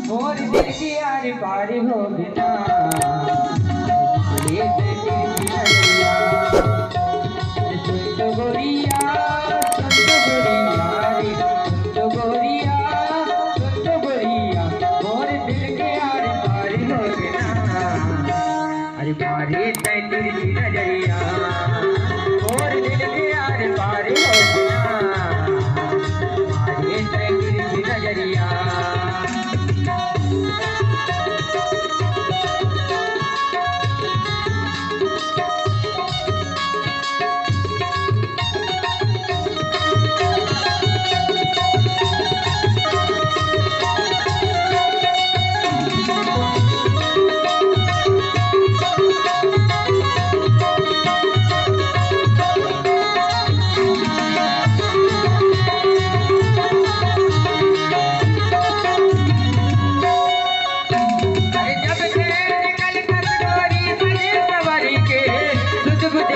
मोर दिल के यार पार हो बिना ये दिल की नजरिया सुन गोरिया रे सुन गोरिया मोर दिल के यार पार हो बिना अरे पारे दिल की नजरिया मोर दिल के यार पार हो बिना पारे दिल की नजरिया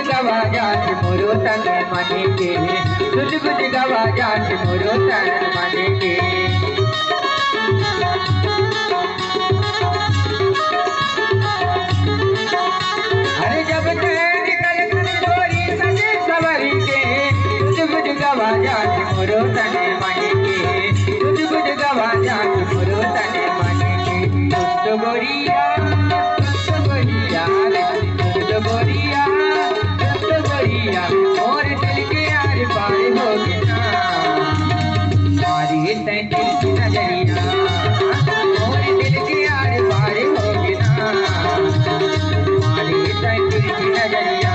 मोरो तन मन के सुध बुध गवा जात मोरो तन मन के अरे जब निकल गोरी सजे सवरी के सुध बुध गवा जात मोरो तन मन के सुध बुध गवा जात मोरो तन मन के सुध गोरिया गोरिया और दिल के यार पार हो बिना मारी दिल की नजरिया और दिल के यार पार हो बिना मारी दिल की नजरिया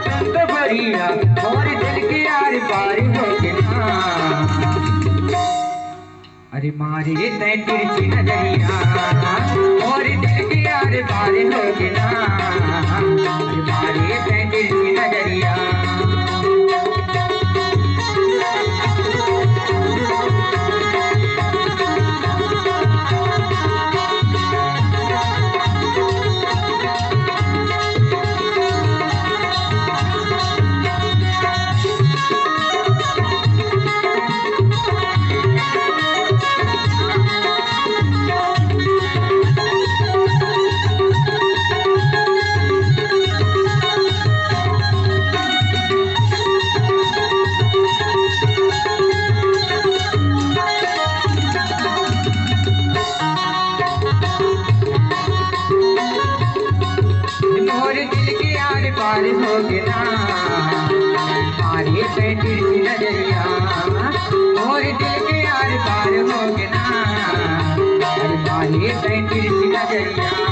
गोरिया और दिल के यार पार हो बिना अरे मारे दिल की नजरिया और दिल के यार पार हो बिना अरे मारे दिल की नजरिया पार हो बिना मारे दिल की नजरिया और दिल के यार पार हो बिना मारे दिल की नजरिया